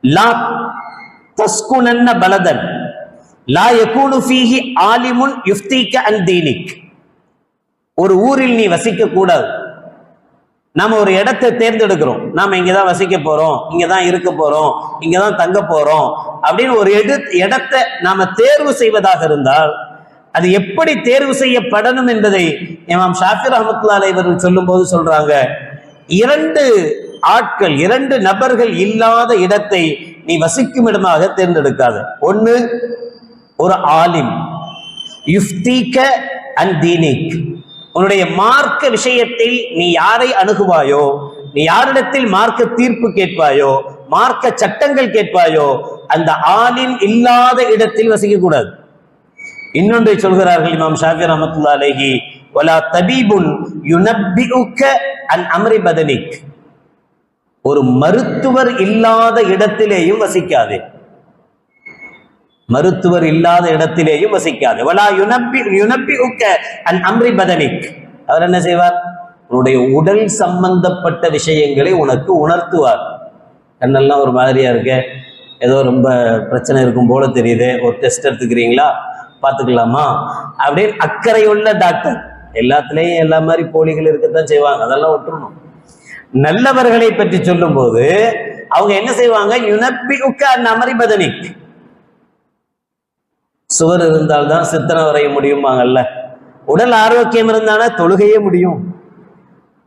லா தஸ்குனன்ன பலதன் லா யகூனு ஃபீஹி ஆலிமுன் யுஃப்தீக அன் தீனிக். ஒரு ஊரில் நீ வசிக்க கூடாது. நாம ஒரு இடத்தை தேர்ந்தெடுக்கிறோம், நாம இங்கதான் வசிக்க போறோம், இங்கதான் இருக்க போறோம், இங்கதான் தங்க போறோம் அப்படின்னு ஒரு இடத்தை நாம தேர்வு செய்வதாக இருந்தால் அது எப்படி தேர்வு செய்யப்படணும் என்பதை இமாம் ஷாஃபி ரஹ்மத்துல்லாஹி அலைஹி அவர்கள் சொல்லும் போது சொல்றாங்க, இரண்டு நபர்கள் இல்லாத இடத்தை நீ வசிக்கும் இடமாக தேர்ந்தெடுக்காத. ஒன்னு, ஒரு ஆலிம் யுஃப்தீக அன் தீனிக், உன்னுடைய மார்க்க விஷயத்தில் நீ யாரை அணுகுவாயோ, நீ யாரிடத்தில் மார்க்க தீர்ப்பு கேட்பாயோ, மார்க்க சட்டங்கள் கேட்பாயோ, அந்த ஆலிம் இல்லாத இடத்தில் வசிக்க கூடாது. இன்னொன்றை சொல்கிறார்கள் இமாம் ஷாஃபி ரஹ்மத்துல்லாஹி அலைஹி, வலா தபீபுன் யுனப்பிஉக அன் அம்ரி பதனிக், ஒரு மருத்துவர் இல்லாத இடத்திலேயும் வசிக்காதே. மருத்துவர் இல்லாத இடத்திலேயும் வசிக்காது. வலா யுனப்பிஉக அன் அம்ரி பதனிக், அவர் என்ன செய்வார்? உன்னுடைய உடல் சம்பந்தப்பட்ட விஷயங்களை உனக்கு உணர்த்துவார். கண்ணெல்லாம் ஒரு மாதிரியா இருக்க, ஏதோ ரொம்ப பிரச்சனை இருக்கும் போல தெரியுது, ஒரு டெஸ்ட் எடுத்துக்கிறீங்களா, பார்த்துக்கலாமா அப்படின்னு அக்கறையுள்ள டாக்டர். எல்லாத்துலேயும் எல்லா மாதிரி போலிகள் இருக்கத்தான் செய்வாங்க, அதெல்லாம் விட்டுறணும். நல்லவர்களை பற்றி சொல்லும் போது அவங்க என்ன செய்வாங்க? யுனப்பிஉக அன் அம்ரி பதனிக், சுவர் இருந்தால்தான் சித்திரம் வரைய முடியுமாங்கல்ல. உடல் ஆரோக்கியம் இருந்தானா தொழுகையே முடியும்.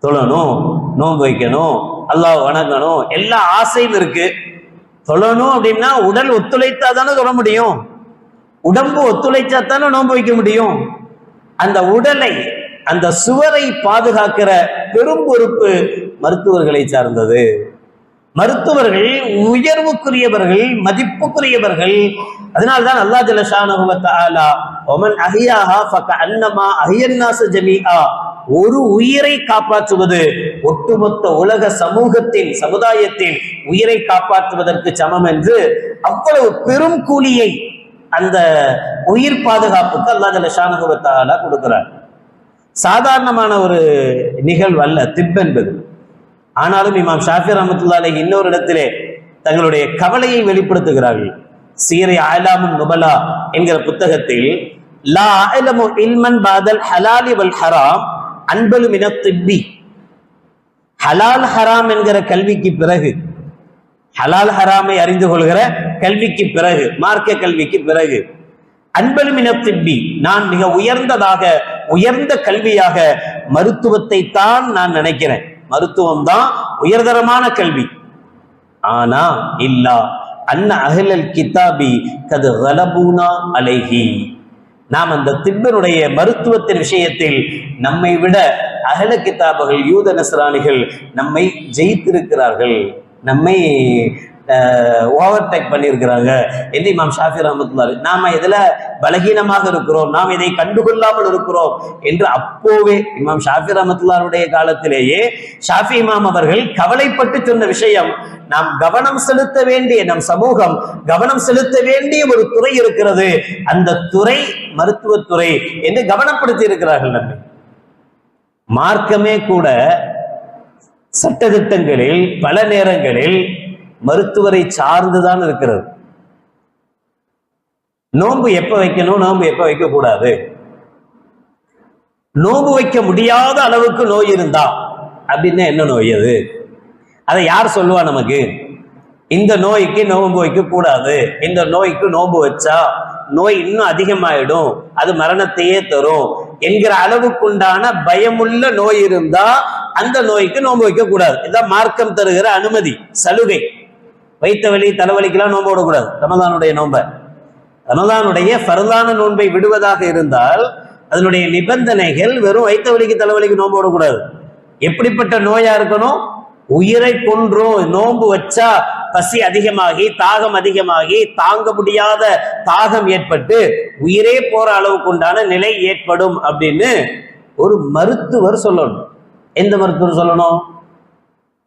தொழணும், நோன்பு வைக்கணும், அல்லாஹ் வணங்கணும், எல்லா ஆசையும் இருக்கு. தொழணும் அப்படின்னா உடல் ஒத்துழைத்தா தானே தொழ முடியும், உடம்பு ஒத்துழைச்சா தானே நோன்பு வைக்க முடியும். அந்த உடலை, அந்த சுவரை பாதுகாக்கிற பெரும் பொறுப்பு மருத்துவர்களை சார்ந்தது. மருத்துவர்கள் உயர்வுக்குரியவர்கள், மதிப்புக்குரியவர்கள். அதனால்தான் அல்லாஹ் ஜல்ல ஷானஹு வ தஆலா வமன் அஹ்யாஹா ஃபகஅன்னமா அஹ்யன்னாஸ ஜமீஆ, ஒரு உயிரை காப்பாற்றுவது ஒட்டுமொத்த உலக சமூகத்தின், சமுதாயத்தின் உயிரை காப்பாற்றுவதற்கு சமம் என்று அவ்வளவு பெரும் கூலியை அந்த உயிர் பாதுகாப்புக்கு அல்லாஹ் ஜல்ல ஷானஹு வ தஆலா கொடுக்கிறார். சாதாரணமான ஒரு நிகழ்வு அல்ல திப் என்பது. ஆனாலும் இமாம் ஷாஃபி ரஹ்மத்துல்லாஹி அலைஹி இன்னொரு இடத்திலே தங்களுடைய கவலையை வெளிப்படுத்துகிறார்கள். சீரை ஆலாமுன் நுபலா என்கிற புத்தகத்தில், லா அலமு இல்மன் பாதல் ஹலாலி வல் ஹராம் அன்பலு மினத் திப்பி, ஹலால் ஹராம் என்கிற கல்விக்கு பிறகு, ஹலால் ஹராமை அறிந்து கொள்கிற கல்விக்கு பிறகு, மார்க்க கல்விக்கு பிறகு, அன்பலு மினத் திப்பி, நான் மிக உயர்ந்த கல்வியாக மருத்துவத்தை தான் நான் நினைக்கிறேன். மருத்துவம் தான் உயர்தரமான கல்வி. ஆனா இல்லா அன்ன அஹ்லல் கிதாபி கது கலபூனா அலைஹி, நாம் அந்த திப்பனுடைய மருத்துவத்தின் விஷயத்தில் நம்மை விட அஹ்ல கிதாபுகள், யூத நஸ்ரானிகள் நம்மை ஜெயித்திருக்கிறார்கள், நம்மை ஓவர்டேக் பண்ணியிருக்கிறாங்க என்று இமாம் ஷாஃபி ரஹ்மத்துல்லாஹி அலைஹி, நாம இதுல பலகீனமாக இருக்கிறோம், நாம் இதை கண்டுகொள்ளாமல் இருக்கிறோம் என்று அப்போவே இமாம் ஷாஃபி ரஹ்மத்துல்லாஹியுடைய காலத்திலேயே ஷாஃபி இமாம் அவர்கள் கவலைப்பட்டு சொன்ன விஷயம், நாம் கவனம் செலுத்த வேண்டிய, நம் சமூகம் கவனம் செலுத்த வேண்டிய ஒரு துறை இருக்கிறது, அந்த துறை மருத்துவத்துறை என்று கவனப்படுத்தி இருக்கிறார்கள். நம்மை மார்க்கமே கூட சட்டதிட்டங்களில் பல நேரங்களில் மருத்துவரை சார்ந்துதான் இருக்கிறது. நோன்பு எப்ப வைக்கணும், நோன்பு எப்ப வைக்க கூடாது, நோன்பு வைக்க முடியாத அளவுக்கு நோய் இருந்தா அப்படின்னா என்ன நோய் அது, அதை யார் சொல்லுவா நமக்கு? இந்த நோய்க்கு நோன்பு வைக்க கூடாது, இந்த நோய்க்கு நோன்பு வச்சா நோய் இன்னும் அதிகமாயிடும், அது மரணத்தையே தரும் என்கிற அளவுக்குண்டான பயமுள்ள நோய் இருந்தா அந்த நோய்க்கு நோன்பு வைக்க கூடாது. இதான் மார்க்கம் தருகிற அனுமதி, சலுகை. வைத்த வலி, தலைவலிக்கெல்லாம் நோன்பு விடக்கூடாது. ரமதானுடைய நோன்பை, ரமதானுடைய ஃபர்தான நோன்பை விடுவதாக இருந்தால் அதனுடைய நிபந்தனைகள் வெறும் வைத்த வலிக்கு தலைவலிக்கு நோன்பு விடக்கூடாது. எப்படிப்பட்ட நோயா இருக்கணும்? உயிரை கொன்றும் நோன்பு வச்சா பசி அதிகமாகி, தாகம் அதிகமாகி, தாங்க முடியாத தாகம் ஏற்பட்டு உயிரே போற அளவுக்கு உண்டான நிலை ஏற்படும் அப்படின்னு ஒரு மருத்துவர் சொல்லணும். எந்த மருத்துவர் சொல்லணும்?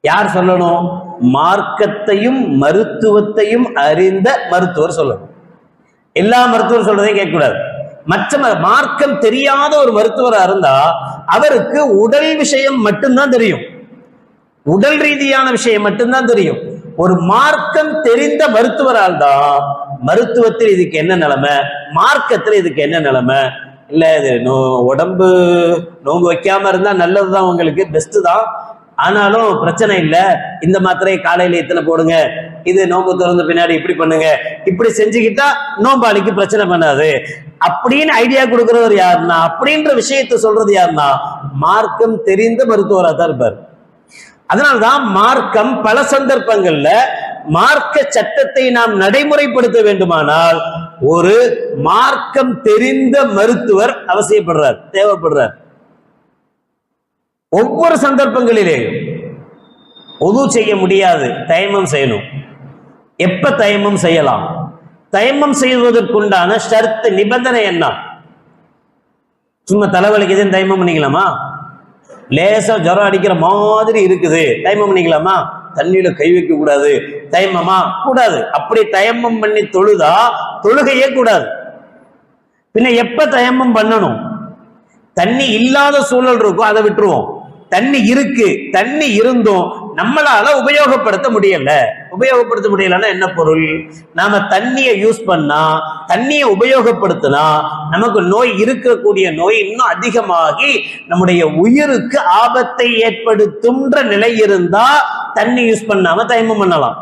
யார் சொல்லணும்? மார்க்கத்தையும் மருத்துவத்தையும் அறிந்த மருத்துவர் சொல்லணும். எல்லா மருத்துவர் சொல்றதையும் கேட்கக்கூடாது. மற்ற மார்க்கம் தெரியாத ஒரு மருத்துவராக இருந்தா அவருக்கு உடல் விஷயம் மட்டும்தான் தெரியும், உடல் ரீதியான விஷயம் மட்டும்தான் தெரியும். ஒரு மார்க்கம் தெரிந்த மருத்துவரால் தான் மருத்துவத்தில் இதுக்கு என்ன நிலைமை, மார்க்கத்தில் இதுக்கு என்ன நிலைமை, இல்ல இது உடம்பு நோன்பு வைக்காம இருந்தா நல்லதுதான், உங்களுக்கு பெஸ்ட் தான், ஆனாலும் பிரச்சனை இல்லை, இந்த மாத்திரையை காலையில இத்தனை போடுங்க, இது நோன்பு திறந்த பின்னாடி இப்படி பண்ணுங்க, இப்படி செஞ்சுக்கிட்டா நோம்பாளிக்கு பிரச்சனை பண்ணாது அப்படின்னு ஐடியா கொடுக்கிறவர் யாருன்னா, அப்படின்ற விஷயத்த சொல்றது யாருன்னா மார்க்கம் தெரிந்த மருத்துவராக தான் இருப்பார். அதனால்தான் மார்க்கம் பல சந்தர்ப்பங்கள்ல மார்க்க சட்டத்தை நாம் நடைமுறைப்படுத்த வேண்டுமானால் ஒரு மார்க்கம் தெரிந்த மருத்துவர் அவசியப்படுறார், தேவைப்படுறார். ஒவ்வொரு சந்தர்ப்பங்களிலேயும் உது செய்ய முடியாது, தயமம் செய்யணும். எப்ப தயமம் செய்யலாம், தயமம் செய்வதற்குண்டான ஷர்த் நிபந்தனை என்ன? சும்மா தலைவலிக்குதுன்னு தயமம் பண்ணிக்கலாமா? லேசா ஜுரம் அடிக்கிற மாதிரி இருக்குது தயமம் பண்ணிக்கலாமா? தண்ணியில கை வைக்க கூடாது, தயமமா கூடாது. அப்படி தயமம் பண்ணி தொழுதா தொழுகையே கூடாது. பின்ன எப்ப தயமம் பண்ணணும்? தண்ணி இல்லாத சூழல் இருக்கும், அதை விட்டுருவோம். தண்ணி இருக்கு, தண்ணி இருந்தும் நம்மளால உபயோகப்படுத்த முடியல. உபயோகப்படுத்த முடியலன்னா என்ன பொருள்? நாம தண்ணியை யூஸ் பண்ணா, தண்ணியை உபயோகப்படுத்தினா நமக்கு நோய், இருக்கக்கூடிய நோய் இன்னும் அதிகமாகி நம்முடைய உயிருக்கு ஆபத்தை ஏற்படுத்தும்ன்ற நிலை இருந்தா தண்ணி யூஸ் பண்ணாம தயமம் பண்ணலாம்.